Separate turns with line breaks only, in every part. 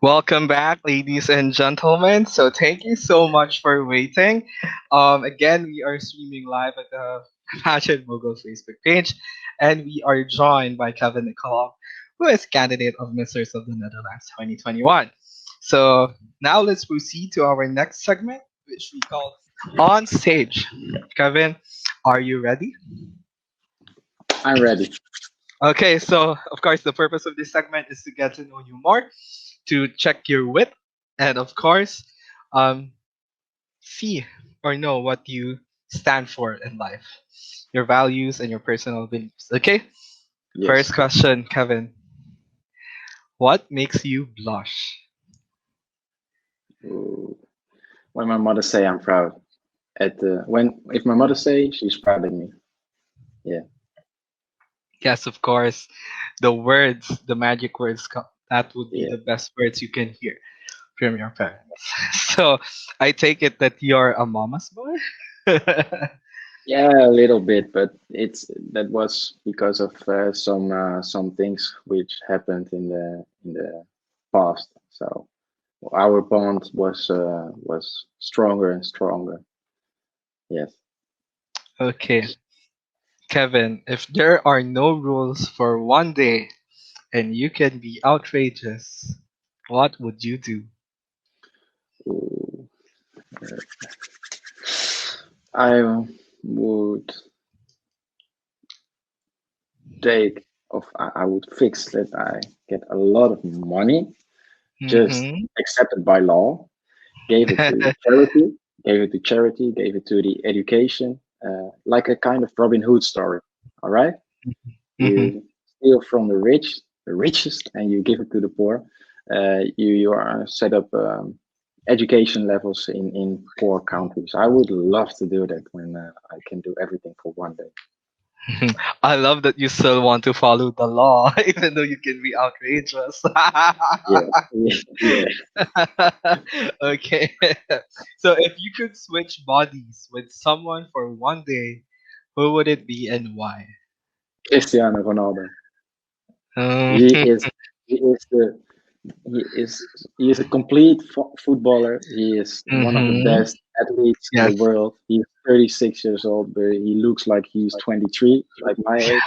Welcome back, ladies and gentlemen. So thank you so much for waiting. Again, we are streaming live at the Pageant Mogul Facebook page, and we are joined by Kevin Nikolov, who is candidate of Misters of the Netherlands 2021. So now let's proceed to our next segment, which we call On Stage. Kevin, are you ready?
I'm ready.
Okay, so of course, the purpose of this segment is to get to know you more, to check your wit, and of course, um, see or know what you stand for in life, your values, and your personal beliefs. Okay,
Yes.
first question, Kevin. What makes you blush?
Ooh. When my mother say I'm proud. When if my mother say she's proud of me. Yeah.
Yes, of course, the words, the magic words, that would be
Yeah.
the best words you can hear from your parents. So I take it that you're a mama's boy?
Yeah, a little bit, but it's that was because of some things which happened in the past. So our bond was stronger and stronger. Yes.
Okay, Kevin, if there are no rules for one day and you can be outrageous, what would you do?
Ooh. I would I would fix that I get a lot of money just
Mm-hmm.
accepted by law, gave it to charity, gave it to the education, like a kind of Robin Hood story. All right,
Mm-hmm.
you steal from the rich, the richest, and you give it to the poor. You are set up education levels in poor countries. I would love to do that when I can do everything for one day.
I love that you still want to follow the law, even though you can be outrageous.
Yeah, yeah.
Okay. So if you could switch bodies with someone for one day, who would it be and why?
Cristiano Ronaldo.
Um,
He is he is the he is he is a complete footballer. He is one of the
mhm.
best athletes in
Yes.
the world. He's 36 years old, but he looks like he's 23, like my age.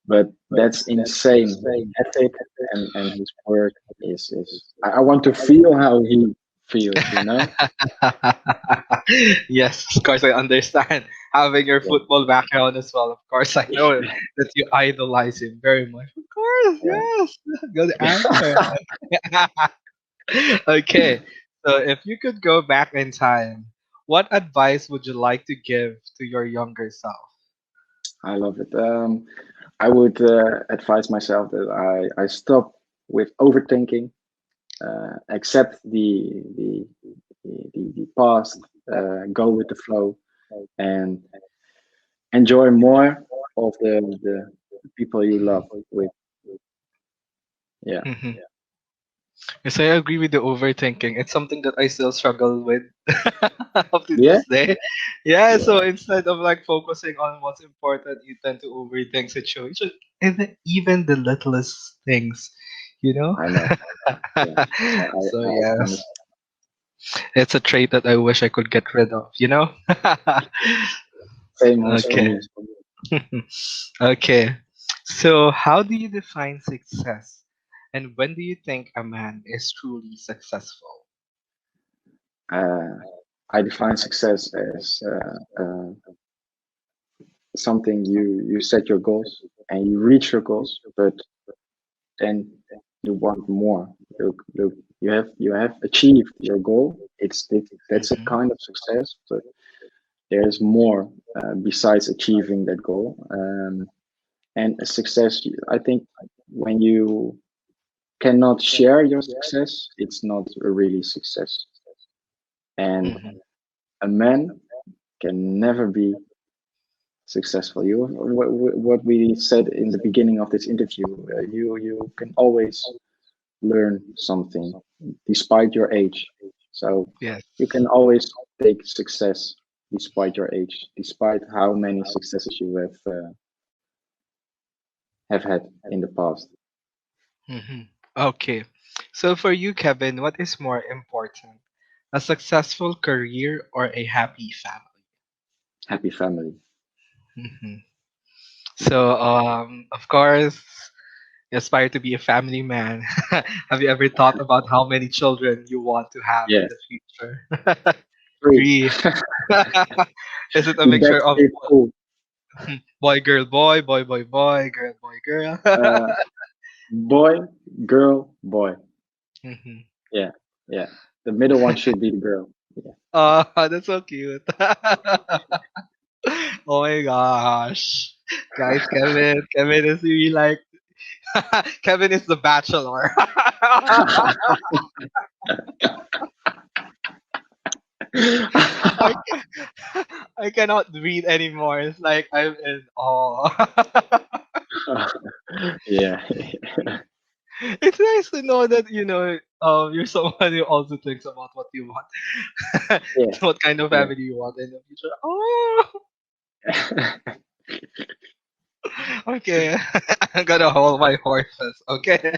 But that's insane. His ethic and his work is. I want to feel how he feels. You know?
Yes, of course I understand. Having your
Yeah,
football background as well, of course I know that you idolize him very much. Of course, yes. Good answer. Okay, so if you could go back in time, what advice would you like to give to your younger self?
I love it. I would advise myself that I stop with overthinking, accept the past, go with the flow, and enjoy more of the people you love with. Yeah,
Mhm. Yes, I agree with the overthinking. It's something that I still struggle with up to
yeah,
this day. Yeah,
yeah.
so instead of like focusing on what's important, you tend to overthink situations, and even the littlest things, you know?
I know. Yeah,
So
I
yes,
understand.
it's a trait that I wish I could get rid of, you know?
Same as for
Okay.
me.
Okay. So how do you define success? And when do you think a man is truly successful?
Uh, I define success as something you set your goals and you reach your goals, but then you want more. Look, you have achieved your goal. That's a
Mhm.
kind of success, but there's more besides achieving that goal. And a success, I think, when you cannot share your success, it's not a really success. And
Mhm.
a man can never be successful. What we said in the beginning of this interview. You can always learn something despite your age. So
Yes.
you can always take success despite your age, despite how many successes you have had in the past.
Hmm. Okay. So for you, Kevin, what is more important? A successful career or a happy family?
Happy family.
Hmm. So, of course, you aspire to be a family man. Have you ever thought about how many children you want to have in
Yeah,
the future?
three.
Three. Is it a
In
mixture of
backstage pool.
boy, girl, boy, girl, boy, girl?
Uh, boy, girl, boy.
Mhm.
Yeah, yeah. The middle one should be the girl. Yeah.
Oh, that's so cute. Oh my gosh. Guys, Kevin is really like Kevin is the bachelor. I, I cannot breathe anymore. It's like I'm in awe.
Yeah.
It's nice to know that you're someone who also thinks about what you want,
Yeah.
what kind of
Yeah.
family you want in the future. Oh, okay. I'm gonna hold my horses. Okay.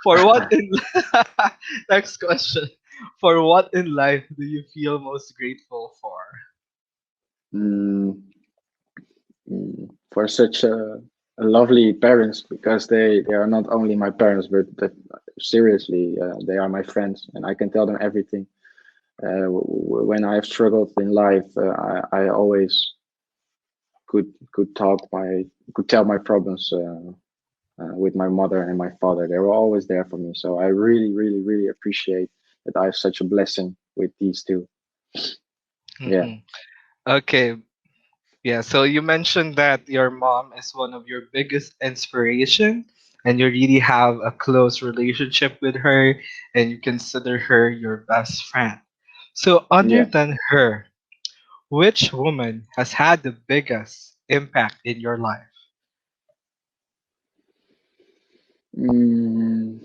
For what in next question? For what in life do you feel most grateful for?
Mm, for such a lovely parents, because they are not only my parents, but that seriously, they are my friends, and I can tell them everything. When I've struggled in life, I always could talk my could tell my problems with my mother and my father. They were always there for me. So I really, really, really appreciate that I have such a blessing with these two. Yeah,
Hmm. Okay. Yeah, so you mentioned that your mom is one of your biggest inspiration and you really have a close relationship with her and you consider her your best friend. So other
yeah.
than her, which woman has had the biggest impact in your life?
Mm,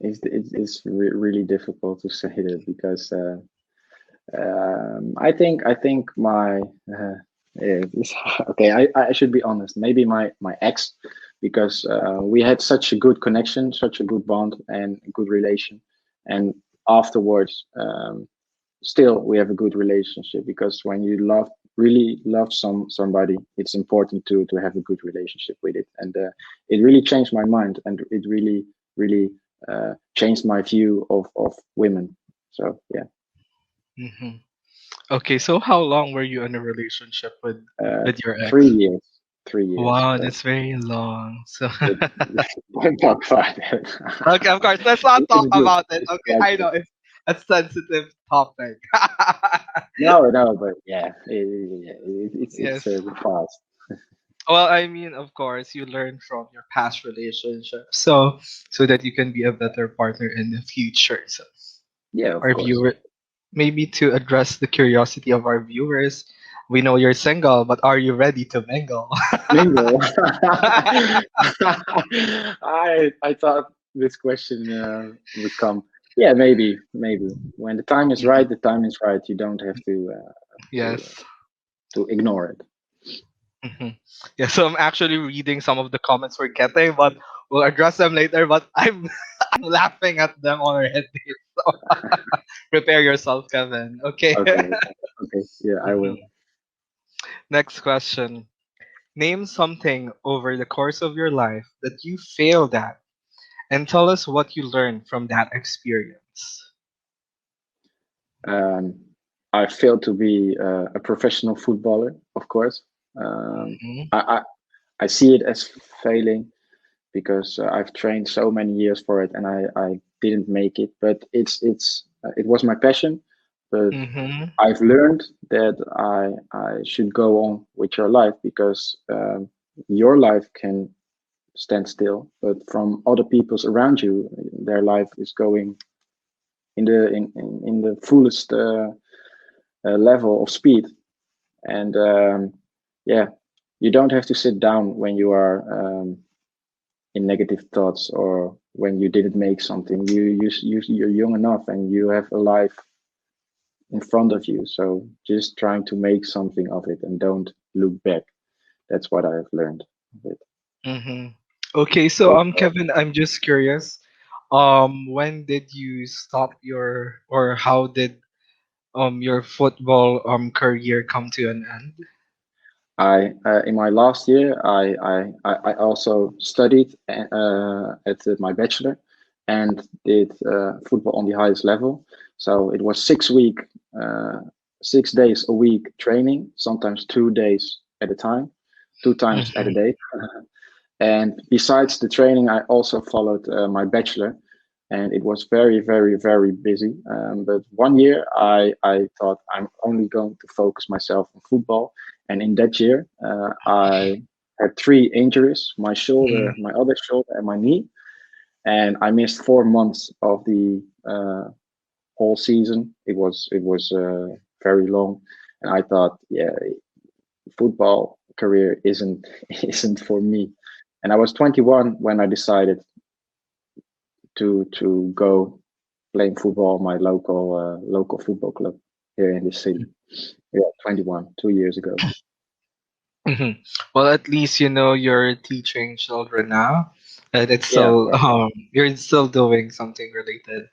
it's really difficult to say that because I think my yeah, okay. I should be honest. Maybe my ex, because we had such a good connection, such a good bond, and a good relation, and afterwards, still we have a good relationship. Because when you really love somebody, it's important to have a good relationship with it, and it really changed my mind, and it really changed my view of women. So yeah.
Hmm. Okay, so how long were you in a relationship
Uh,
with your
three
ex?
years. 3 years,
Wow,
but
that's very long. So
but don't talk about it.
okay, of course, let's not talk
It's good.
about it.
It's
Okay,
quite
I
good.
know it's a sensitive topic.
No, but yeah, it's
Yes.
the past.
Well, I mean, of course, you learn from your past relationships, so that you can be a better partner in the future. So,
Yeah, of
our
course.
viewer, maybe to address the curiosity of our viewers, we know you're single, but are you ready to mingle?
Mingle. I thought this question would come. Yeah, maybe when the time is right,
Mhm.
the time is right. You don't have to
Yes.
to ignore it.
Mhm. Yeah. So I'm actually reading some of the comments we're getting, but we'll address them later. But I'm I'm laughing at them already. So prepare yourself, Kevin. Okay.
Okay, okay, yeah, I will.
Mhm. Next question. Name something over the course of your life that you failed at and tell us what you learned from that experience.
Um, I failed to be a professional footballer, of course. Um,
Hmm.
I, I I see it as failing because I've trained so many years for it, and I didn't make it. But it was my passion. But
Hmm.
I've learned that I should go on with your life, because your life can stand still, but from other people's around you, their life is going in the fullest level of speed. And yeah, you don't have to sit down when you are in negative thoughts, or when you didn't make something. You're young enough, and you have a life in front of you. So just trying to make something of it, and don't look back. That's what I have learned of it.
Hmm. Okay, so
Oh,
Kevin, I'm just curious. when did you stop your, or how did your football career come to an end?
I in my last year, I also studied at my bachelor and did football on the highest level. So it was 6 week, 6 days a week training, sometimes 2 days at a time, two times at a
Mhm.
day. And besides the training, I also followed my bachelor, and it was very, very, very busy. But one year, I thought I'm only going to focus myself on football, and in that year, I had three injuries: my
Mm.
shoulder, my other shoulder, and my knee. And I missed 4 months of the whole season. It was very long, and I thought, yeah, football career isn't isn't for me. And I was 21 when I decided to go playing football my local football club here in this city. Yeah, 21, 2 years ago.
Mhm. Well, at least you know you're teaching children now, and it's
Yeah,
still
yeah,
you're still doing something related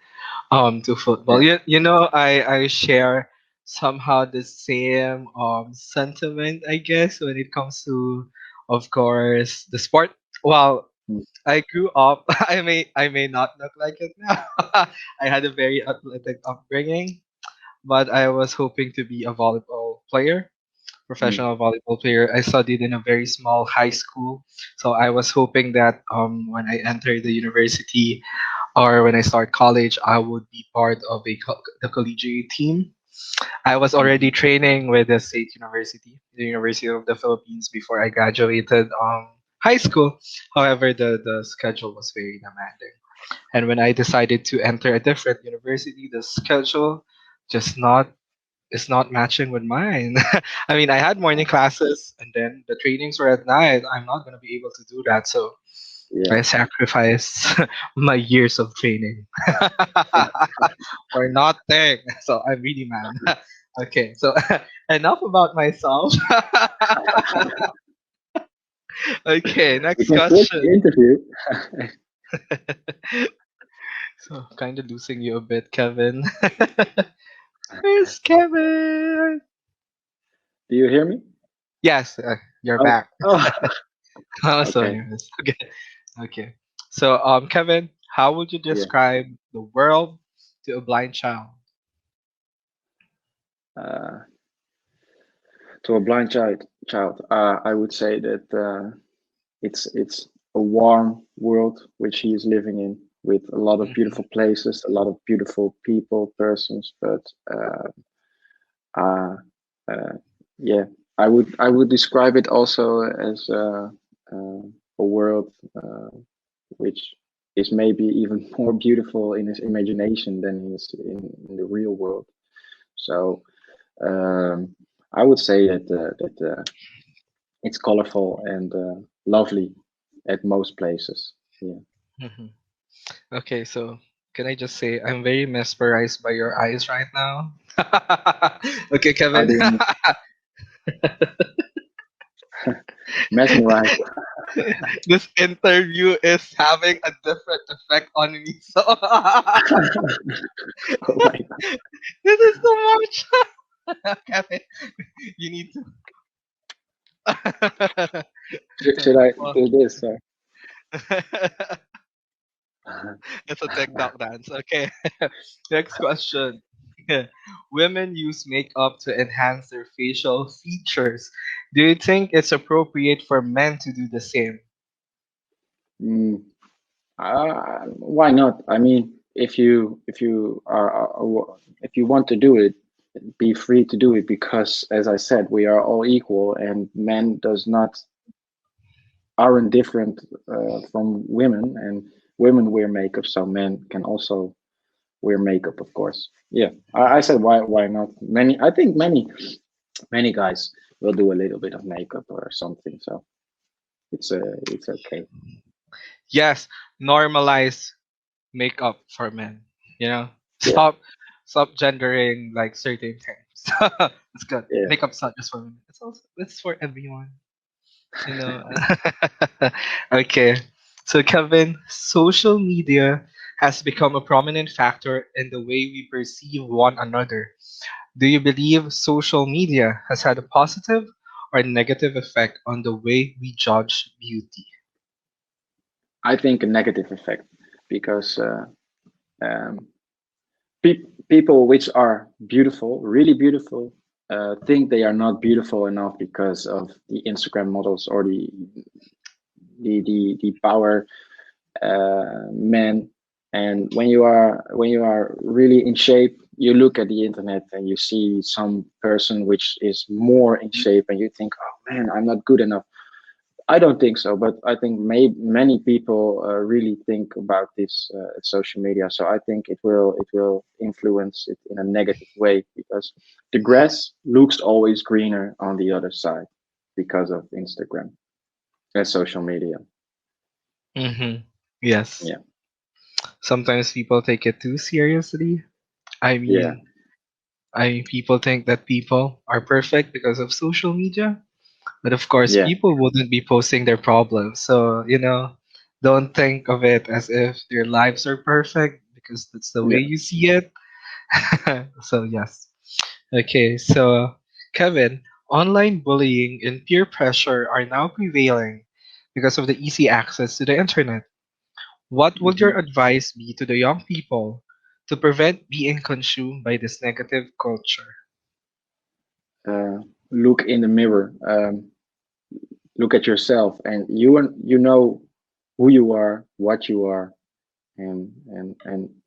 to football.
yeah.
You know, I share somehow the same sentiment, I guess, when it comes to, of course, the sport. Well,
Mm,
I grew up. I may not look like it now. I had a very athletic upbringing, but I was hoping to be a volleyball player,
mm,
professional volleyball player. I studied in a very small high school, so I was hoping that when I enter the university or when I start college, I would be part of the collegiate team. I was already
mhm,
training with the state university, the University of the Philippines, before I graduated high school. However, the schedule was very demanding. And when I decided to enter a different university, the schedule just not is not matching with mine. I mean, I had morning classes and then the trainings were at night. I'm not going to be able to do that. So
yeah.
I sacrificed my years of training for nothing. So I'm really mad. Okay, so enough about myself. Okay,
We
next
can switch the
question.
interview.
So kind of losing you a bit, Kevin. Where's Kevin?
Do you hear me?
Yes, you're
Oh,
back.
oh,
I was so
okay.
nervous. Okay, okay. So, Kevin, how would you
Yeah.
describe the world to a blind child?
Uh, to a blind child, I would say that it's a warm world which he is living in, with a lot of
Mhm,
beautiful places, a lot of beautiful people, persons, but uh, uh, yeah, I would describe it also as a world which is maybe even more beautiful in his imagination than in the real world. So um, I would say that it's colorful and lovely at most places. Yeah.
mhm. Okay, so can I just say I'm very mesmerized by your eyes right now? Okay,
How
Kevin.
do you mean? Mesmerized?
This interview is having a different effect on me. So
Oh my God.
this is too much. Kevin, you need to.
Should I
Well,
do this?
it's a TikTok dance. Okay. Next question. Women use makeup to enhance their facial features. Do you think it's appropriate for men to do the same?
Mm, why not? I mean, if you want to do it, be free to do it, because, as I said, we are all equal, and men does not aren't different from women, and women wear makeup, so men can also wear makeup, of course. Yeah, I said why not? I think many guys will do a little bit of makeup or something, so it's okay.
Yes, normalize makeup for men. You know,
Yeah,
stop gendering like certain things. It's good.
yeah.
Makeup's not just for women. It's for everyone. You know. Okay. So Kevin, social media has become a prominent factor in the way we perceive one another. Do you believe social media has had a positive or negative effect on the way we judge beauty?
I think a negative effect because um, people which are beautiful, really beautiful, think they are not beautiful enough because of the Instagram models or the power men. And when you are really in shape, you look at the internet and you see some person which is more in shape, and you think, oh man, I'm not good enough. I don't think so, but I think many people really think about this social media. So I think it will influence it in a negative way because the grass looks always greener on the other side because of Instagram and social media.
Mm-hmm. Yes.
Yeah,
Sometimes people take it too seriously. I
yeah,
mean, people think that people are perfect because of social media, but of course,
yeah,
people wouldn't be posting their problems. So, don't think of it as if their lives are perfect because that's the way
yeah.
you see it. So, yes. Okay, so Kevin, online bullying and peer pressure are now prevailing because of the easy access to the internet. What would
Hmm.
your advice be to the young people to prevent being consumed by this negative culture?
Look in the mirror. Look at yourself, and you know who you are, what you are, and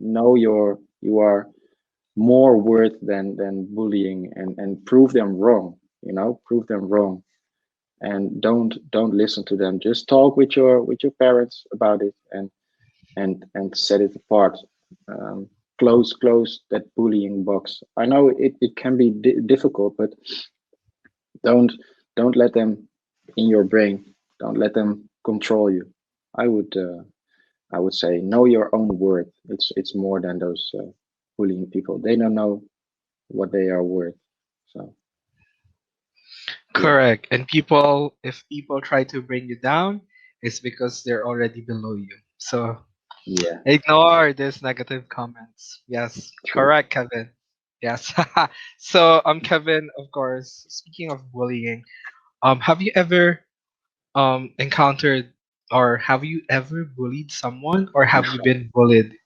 know you are more worth than bullying, and prove them wrong. Prove them wrong, and don't listen to them. Just talk with your parents about it, and set it apart. Um, close that bullying box. I know it can be difficult, but don't don't let them in your brain. Don't let them control you. I would I would say know your own worth. It's more than those bullying people. They don't know what they are worth. So yeah,
Correct. And if people try to bring you down, it's because they're already below you. So
yeah,
ignore these negative comments. Yes,
true.
correct, Kevin. Yes. So, Kevin, of course, speaking of bullying, have you ever encountered or have you ever bullied someone or have you been bullied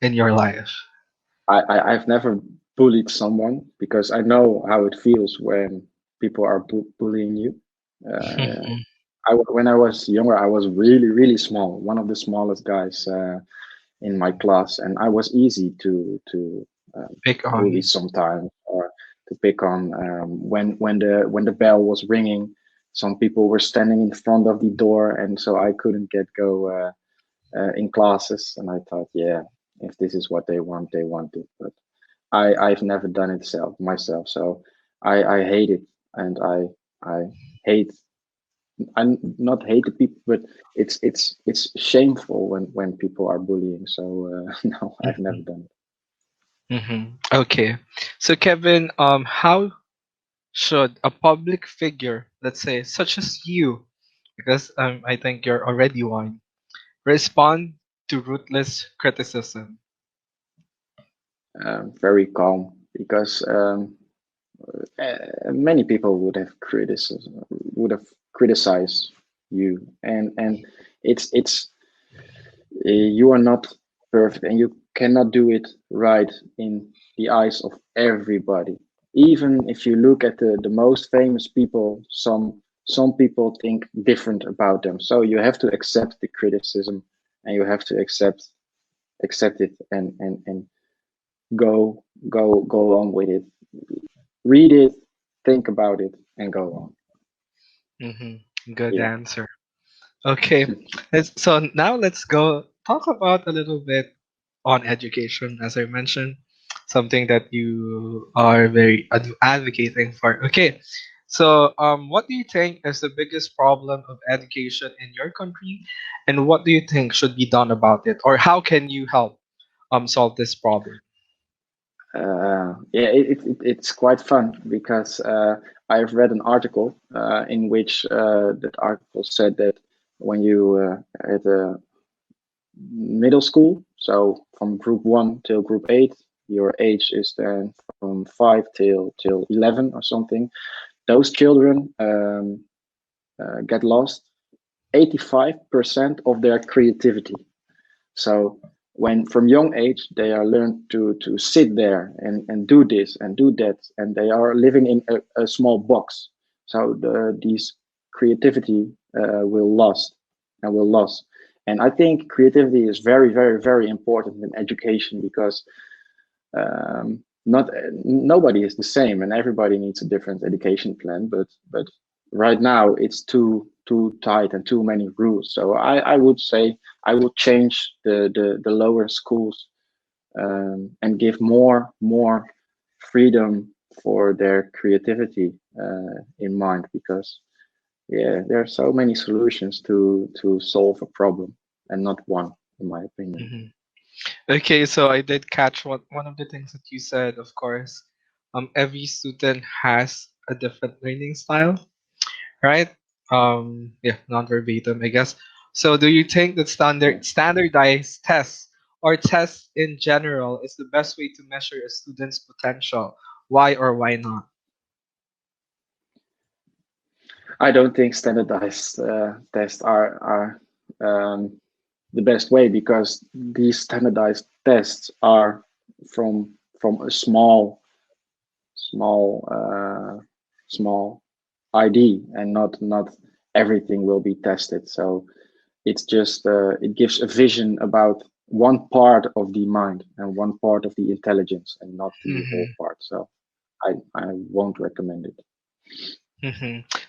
in your life?
I've never bullied someone because I know how it feels when people are bullying you. Uh, when I was younger, I was really small, one of the smallest guys in my class, and I was easy to
Pick
bully
on.
sometimes, or to pick on. When the bell was ringing, some people were standing in front of the door, and so I couldn't get go in classes. And I thought, yeah, if this is what they want it. But I've never done it myself, so I hate it, and I hate. I not hate the people, but it's shameful when people are bullying. So no, I've never done it.
Okay. So Kevin, how should a public figure, let's say such as you, because I think you're already one, respond to ruthless criticism?
Very calm because many people would have criticized you, and it's you are not perfect, and you cannot do it right in the eyes of everybody. Even if you look at the most famous people, some people think different about them, so you have to accept the criticism, and you have to accept it, and go along with it. Read it, think about it, and go on.
Good
Yeah.
answer. Okay, so now let's go talk about a little bit on education, as I mentioned, something that you are very advocating for. Okay, so what do you think is the biggest problem of education in your country, and what do you think should be done about it, or how can you help solve this problem?
Yeah, it's quite fun because I've read an article in which that article said that when you at a middle school, So from group 1 till group 8, your age is then from 5 till 11 or something. Those children get lost 85% of their creativity. So when from young age they are learned to sit there and do this and do that, and they are living in a small box. So these creativity will lost and will lost. And I think creativity is very, very, very important in education because not nobody is the same, and everybody needs a different education plan. But right now it's too tight and too many rules. So I would say I would change the lower schools and give more freedom for their creativity in mind, because yeah, there are so many solutions to solve a problem and not one, in my opinion.
Hmm. Okay, so I did catch one of the things that you said. Of course, every student has a different learning style, right? Yeah, non verbatim, I guess. So, do you think that
Yeah.
standardized tests or tests in general is the best way to measure a student's potential? Why or why not?
I don't think standardized tests are the best way, because these standardized tests are from a small small ID, and not everything will be tested. So it's just it gives a vision about one part of the mind and one part of the intelligence, and not the whole
Hmm.
part. So I won't recommend it.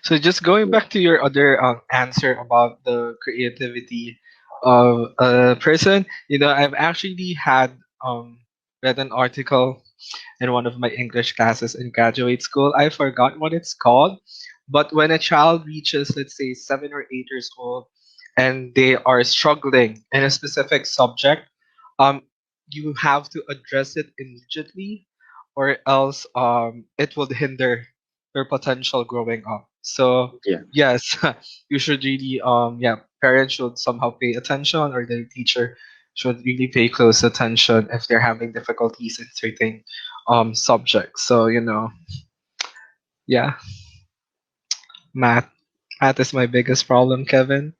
So, just going
Yeah.
back to your other answer about the creativity of a person, I've actually had read an article in one of my English classes in graduate school. I forgot what it's called, but when a child reaches, let's say, 7 or 8 years old, and they are struggling in a specific subject, um, you have to address it immediately, or else it will hinder their potential growing up. So
Yeah.
yes, you should really yeah, parents should somehow pay attention, or the teacher should really pay close attention if they're having difficulties in certain subjects. So yeah, math. Math is my biggest problem, Kevin.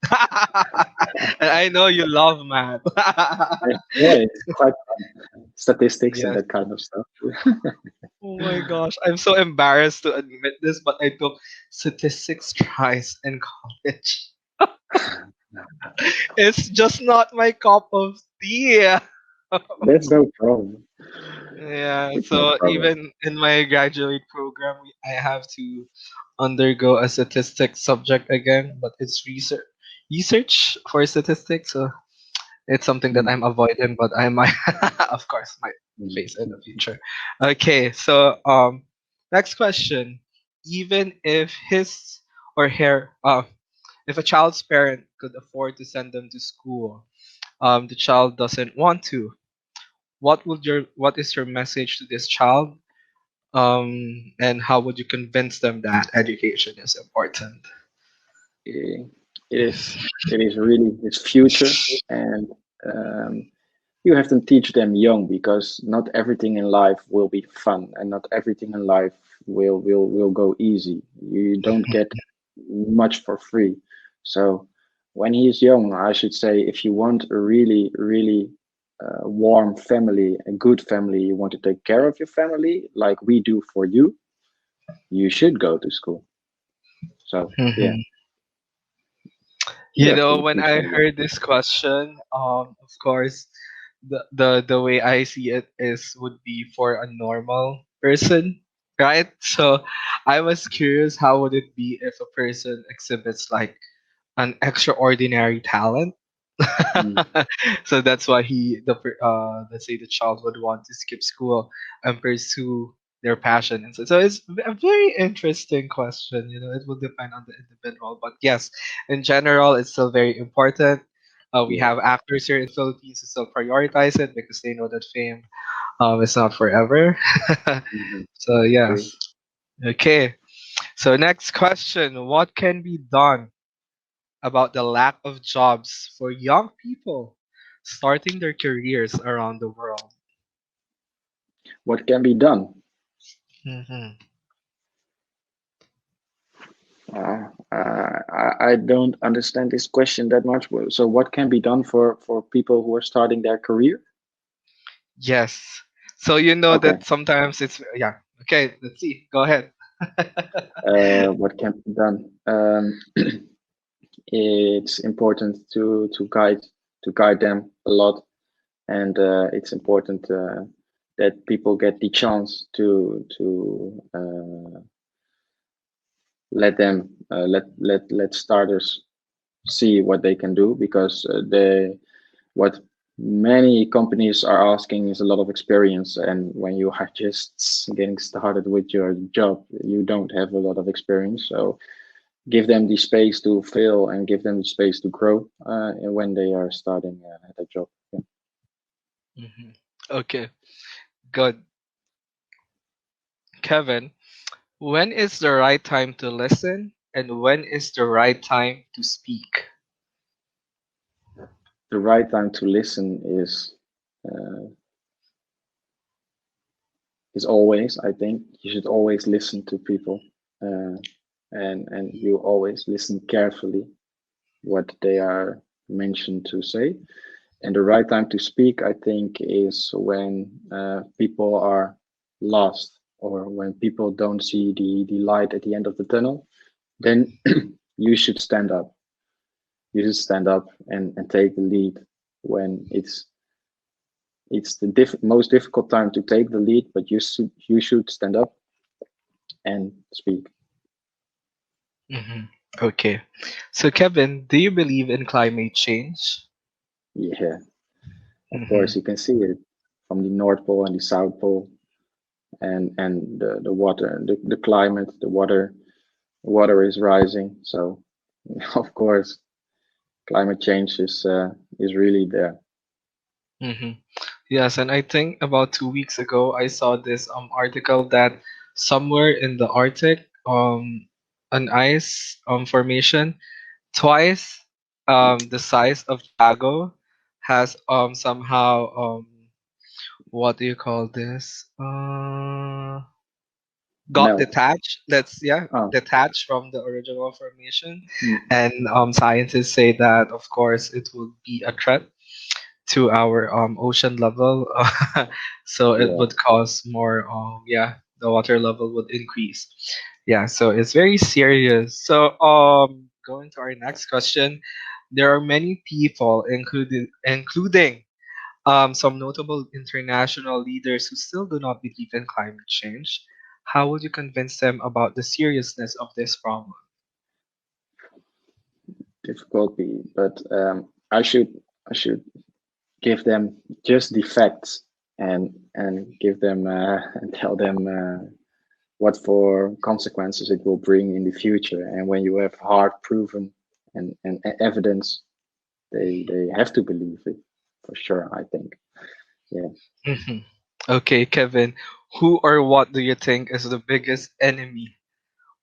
And I know you love math.
Yeah, it's quite statistics and
Yes.
that kind of stuff.
Oh my gosh, I'm so embarrassed to admit this, but I took statistics twice in college. It's just not my cup of tea.
That's no problem.
Yeah,
It's no
so
problem.
even in my graduate program, I have to undergo a statistics subject again, but it's research for statistics, so it's something that
Mm,
I'm avoiding, but I might, of course, might
mm,
face in the
mm.
future. Okay, so next question: even if his or her, if a child's parent could afford to send them to school, the child doesn't want to. What is your message to this child? And how would you convince them that education is important?
Eh, It is it is really its future, and um, you have to teach them young, because not everything in life will be fun, and not everything in life will go easy. You don't get much for free. So when he is young, I should say, if you want a really warm family, a good family, you want to take care of your family like we do for you should go to school. So yeah,
Mhm.
you have to
When
teach
I
them young.
heard this question, of course, the way I see it is would be for a normal person, right? So I was curious, how would it be if a person exhibits like an extraordinary talent?
Mm,
So that's why let's say the child would want to skip school and pursue their passion. And so it's a very interesting question. It will depend on the individual, but yes, in general, it's still very important. We
yeah.
have actors here in Philippines who still prioritize it because they know that fame is not forever.
Mhm.
So
True.
yes. Okay. So next question: what can be done about the lack of jobs for young people starting their careers around the world?
What can be done?
Hmm.
I don't understand this question that much. So, what can be done for people who are starting their career?
Yes. So you know
Okay.
that sometimes it's yeah. Okay, let's see. Go ahead.
What can be done? It's important to guide them a lot, and it's important that people get the chance to let them let starters see what they can do, because they what many companies are asking is a lot of experience, and when you are just getting started with your job, you don't have a lot of experience. So give them the space to fail and give them the space to grow when they are starting at a job. Yeah.
Hmm. Okay, good. Kevin, when is the right time to listen and when is the right time to speak?
The right time to listen uh, is always, I think, you should always listen to people, uh, and you always listen carefully what they are mentioned to say. And the right time to speak, I think, is when people are lost, or when people don't see the light at the end of the tunnel. Then you should stand up. You should stand up and take the lead when it's the most difficult time to take the lead, but you should stand up and speak.
Hmm. Okay. So, Kevin, do you believe in climate change?
Yeah, of
Hmm.
course you can see it from the North Pole and the South Pole, and the water, the climate, the water is rising. So of course climate change is really there.
Hmm. Yes, and I think about 2 weeks ago I saw this article that somewhere in the Arctic, an ice formation twice the size of Chicago has somehow what do you call this? Got
Melt.
detached. Let's yeah,
Oh,
detached from the original formation,
mm,
and scientists say that of course it would be a threat to our ocean level, so it
yeah.
would cause more yeah, the water level would increase. Yeah, so it's very serious. So going to our next question, there are many people including some notable international leaders who still do not believe in climate change. How would you convince them about the seriousness of this problem?
Difficulty, but I should give them just the facts, and give them and tell them what for consequences it will bring in the future. And when you have hard proven and evidence, they have to believe it for sure, I think. Yeah.
Mhm. Okay, Kevin, who or what do you think is the biggest enemy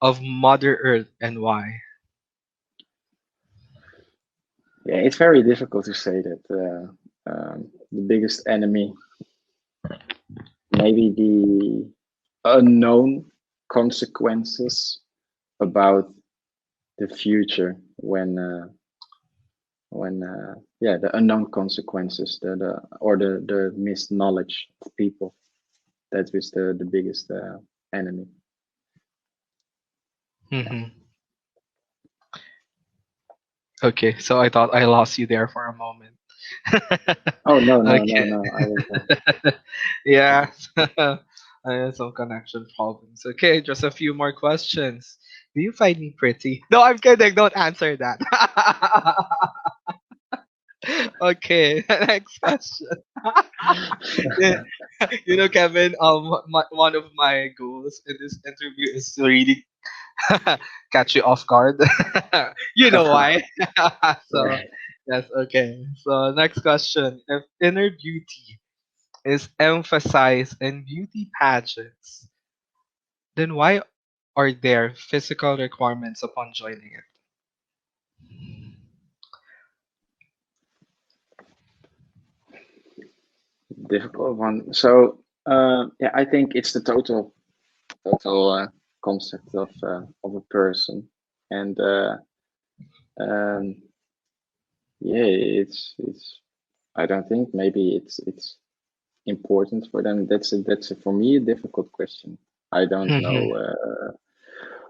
of Mother Earth and why?
Yeah, it's very difficult to say that the biggest enemy, maybe the unknown consequences about the future, when yeah, the unknown consequences, the or the missed knowledge of people, that is the biggest enemy.
Hmm. Okay, so I thought I lost you there for a moment.
Oh, no, no, no,
Okay.
no, I was
Yeah, I had some connection problems. Okay, just a few more questions. Do you find me pretty? No, I'm kidding. Don't answer that. Okay, next question. Yeah, Kevin, one of my goals in this interview is to really catch you off guard. You know why? So,
right.
yes, okay. So, next question. If inner beauty is emphasized in beauty pageants, then why are there physical requirements upon joining it?
difficult one. So yeah, I think it's the total concept of a person, and um, yeah, it's. I don't think maybe it's important for them. That's for me a difficult question. I don't know
Mhm,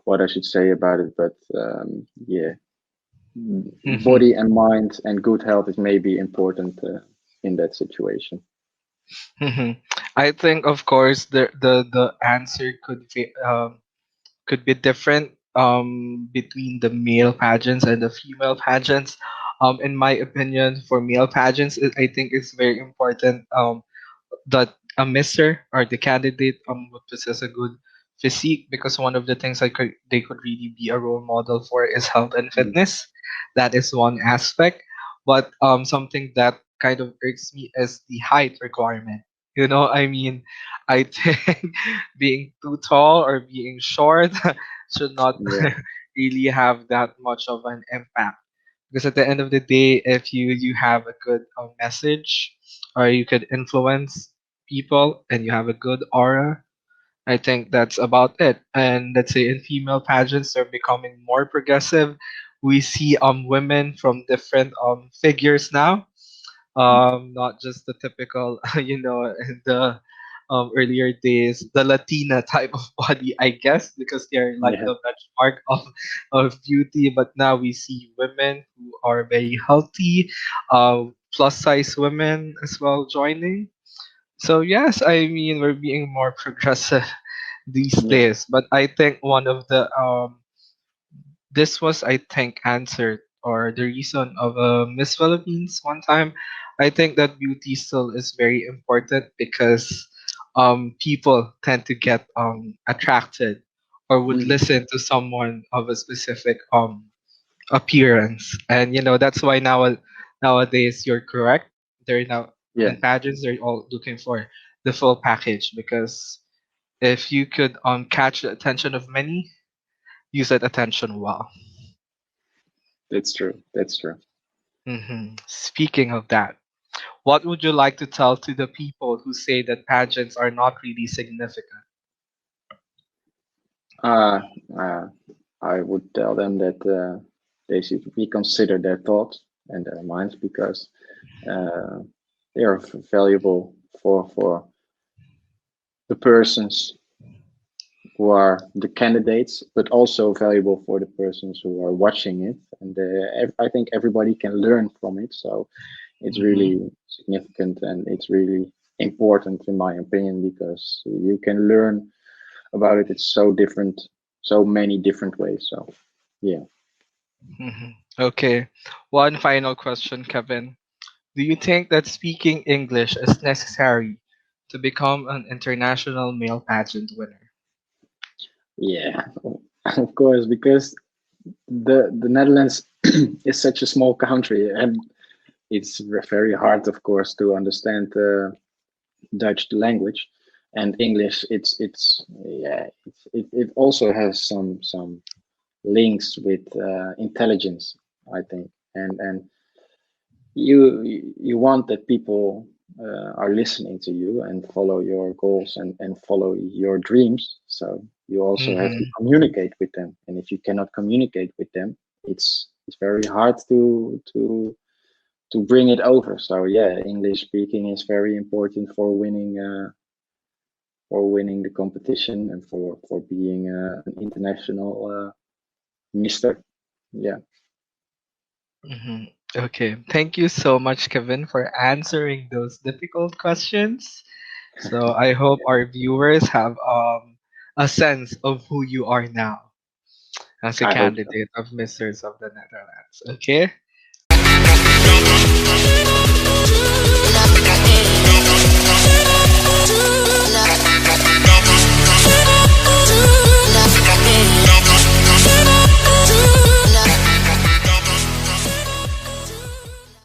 what I should say about it, but yeah,
mhm,
body and mind and good health is maybe important in that situation.
mhm. I think, of course, the answer could be different between the male pageants and the female pageants. In my opinion, for male pageants, I think it's very important that a mister or the candidate would possess a good physique, because one of the things they could really be a role model for is health and
Mm.
fitness. That is one aspect. But something that kind of irks me is the height requirement. I mean, I think being too tall or being short should not
Yeah,
really have that much of an impact, because at the end of the day, if you have a good message, or you could influence people and you have a good aura, I think that's about it. And let's say in female pageants, they're becoming more progressive. We see women from different figures now, not just the typical, in the earlier days, the Latina type of body, I guess, because they're like
yeah,
the benchmark of beauty. But now we see women who are very healthy, plus size women as well joining. So yes, I mean, we're being more progressive these
yeah.
days. But I think one of the this was, I think, answered, or the reason of Miss Philippines one time. I think that beauty still is very important, because people tend to get attracted or would
Hmm.
listen to someone of a specific appearance. And that's why nowadays you're correct. They're now
Yeah,
in pageants, they're all looking for the full package, because if you could catch the attention of many, use that attention well.
that's true. That's true.
Speaking of that, what would you like to tell to the people who say that pageants are not really significant?
Uh, uh, I would tell them that they should reconsider their thoughts and their minds because uh, they are valuable for the persons who are the candidates, but also valuable for the persons who are watching it. And I think everybody can learn from it. So it's
Hmm.
really significant and it's really important, in my opinion, because you can learn about it. It's so different, so many different ways. So, yeah,
Hmm. Okay. One final question, Kevin. Do you think that speaking English is necessary to become an international male pageant winner?
yeah, of course, because the Netherlands is such a small country and it's very hard, of course, to understand Dutch the language and English. It's yeah, it also has some links with intelligence, I think, and you want that people are listening to you and follow your goals and follow your dreams. So you also have to
Hmm.
communicate with them, and if you cannot communicate with them, it's very hard to bring it over. So yeah, English speaking is very important for winning the competition and for being an international mister. Yeah,
Hmm. Okay. Thank you so much, Kevin, for answering those difficult questions. So I hope our viewers have a sense of who you are now as a
I hope so.
candidate of Misters of the Netherlands. Okay?